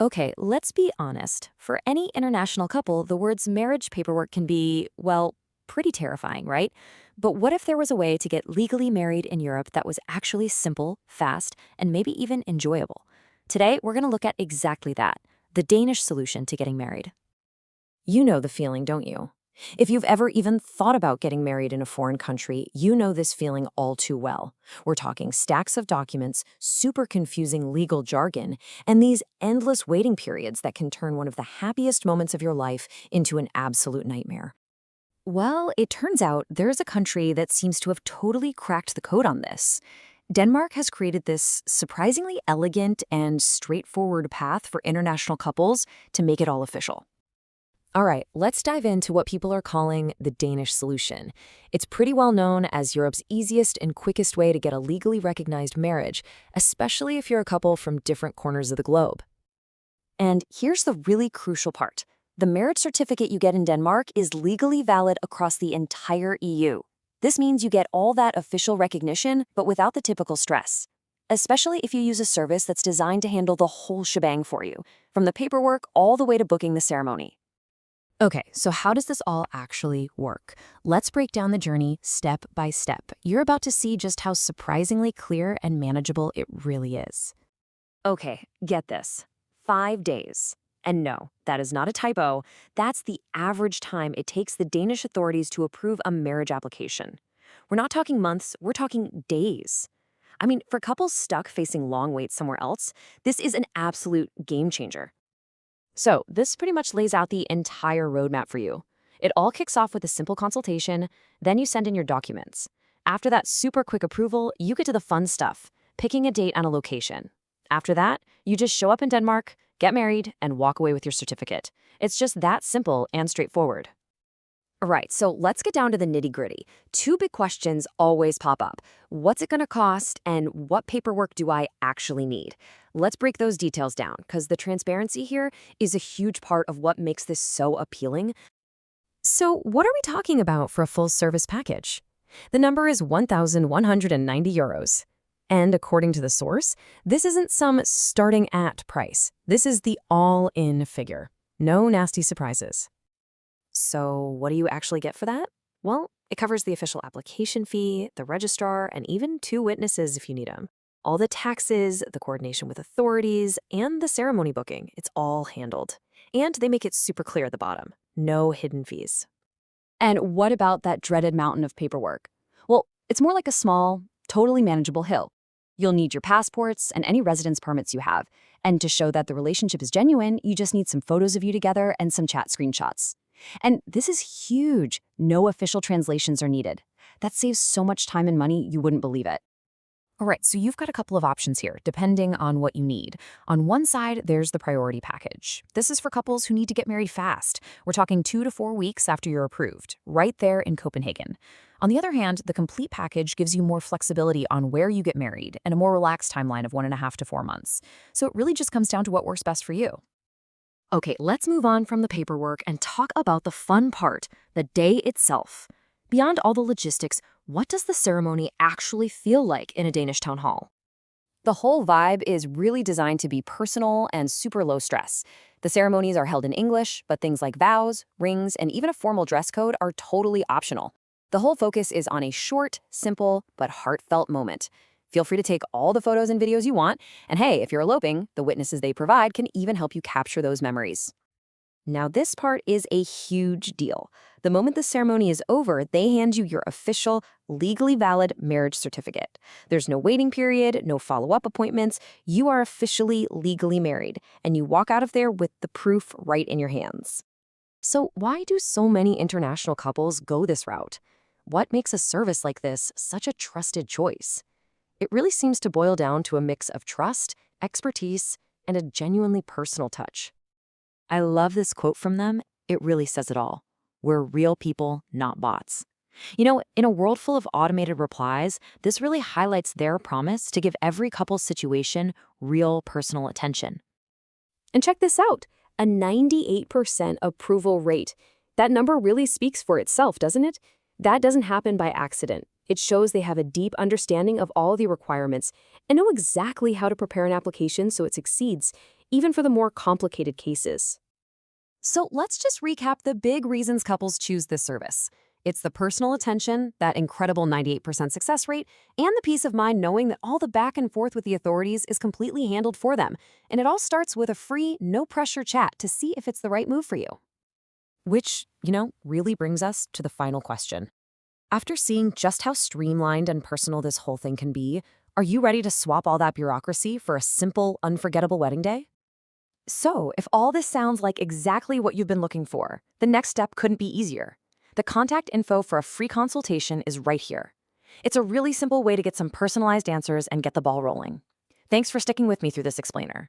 Okay, let's be honest. For any international couple, the words marriage paperwork can be, well, pretty terrifying, right? But what if there was a way to get legally married in Europe that was actually simple, fast, and maybe even enjoyable? Today, we're going to look at exactly that, the Danish solution to getting married. You know the feeling, don't you? If you've ever even thought about getting married in a foreign country, you know this feeling all too well. We're talking stacks of documents, super confusing legal jargon, and these endless waiting periods that can turn one of the happiest moments of your life into an absolute nightmare. Well, it turns out there's a country that seems to have totally cracked the code on this. Denmark has created this surprisingly elegant and straightforward path for international couples to make it all official. All right, let's dive into what people are calling the Danish solution. It's pretty well known as Europe's easiest and quickest way to get a legally recognized marriage, especially if you're a couple from different corners of the globe. And here's the really crucial part. The marriage certificate you get in Denmark is legally valid across the entire EU. This means you get all that official recognition, but without the typical stress. Especially if you use a service that's designed to handle the whole shebang for you, from the paperwork all the way to booking the ceremony. Okay, so how does this all actually work? Let's break down the journey step by step. You're about to see just how surprisingly clear and manageable it really is. Okay, get this. 5 days. And no, that is not a typo. That's the average time it takes the Danish authorities to approve a marriage application. We're not talking months, we're talking days. I mean, for couples stuck facing long waits somewhere else, this is an absolute game changer. So this pretty much lays out the entire roadmap for you. It all kicks off with a simple consultation, then you send in your documents. After that super quick approval, you get to the fun stuff, picking a date and a location. After that, you just show up in Denmark, get married, and walk away with your certificate. It's just that simple and straightforward. All right, so let's get down to the nitty-gritty. Two big questions always pop up. What's it going to cost, and what paperwork do I actually need? Let's break those details down, because the transparency here is a huge part of what makes this so appealing. So what are we talking about for a full-service package? The number is 1,190 euros. And according to the source, this isn't some starting at price. This is the all-in figure. No nasty surprises. So what do you actually get for that? Well, it covers the official application fee, the registrar, and even 2 witnesses if you need them. All the taxes, the coordination with authorities, and the ceremony booking, it's all handled. And they make it super clear at the bottom. No hidden fees. And what about that dreaded mountain of paperwork? Well, it's more like a small, totally manageable hill. You'll need your passports and any residence permits you have. And to show that the relationship is genuine, you just need some photos of you together and some chat screenshots. And this is huge. No official translations are needed. That saves so much time and money, you wouldn't believe it. All right, so you've got a couple of options here, depending on what you need. On one side, there's the priority package. This is for couples who need to get married fast. We're talking 2 to 4 weeks after you're approved, right there in Copenhagen. On the other hand, the complete package gives you more flexibility on where you get married and a more relaxed timeline of 1.5 to 4 months. So it really just comes down to what works best for you. Okay, let's move on from the paperwork and talk about the fun part, the day itself. Beyond all the logistics, what does the ceremony actually feel like in a Danish town hall? The whole vibe is really designed to be personal and super low stress. The ceremonies are held in English, but things like vows, rings, and even a formal dress code are totally optional. The whole focus is on a short, simple, but heartfelt moment. Feel free to take all the photos and videos you want, and hey, if you're eloping, the witnesses they provide can even help you capture those memories. Now, this part is a huge deal. The moment the ceremony is over, they hand you your official, legally valid marriage certificate. There's no waiting period, no follow-up appointments. You are officially legally married, and you walk out of there with the proof right in your hands. So why do so many international couples go this route? What makes a service like this such a trusted choice? It really seems to boil down to a mix of trust, expertise, and a genuinely personal touch. I love this quote from them. It really says it all. We're real people, not bots. You know, in a world full of automated replies, this really highlights their promise to give every couple's situation real personal attention. And check this out, a 98% approval rate. That number really speaks for itself, doesn't it? That doesn't happen by accident. It shows they have a deep understanding of all the requirements and know exactly how to prepare an application so it succeeds, even for the more complicated cases. So let's just recap the big reasons couples choose this service. It's the personal attention, that incredible 98% success rate, and the peace of mind knowing that all the back and forth with the authorities is completely handled for them. And it all starts with a free, no-pressure chat to see if it's the right move for you. Which, really brings us to the final question. After seeing just how streamlined and personal this whole thing can be, are you ready to swap all that bureaucracy for a simple, unforgettable wedding day? So, if all this sounds like exactly what you've been looking for, the next step couldn't be easier. The contact info for a free consultation is right here. It's a really simple way to get some personalized answers and get the ball rolling. Thanks for sticking with me through this explainer.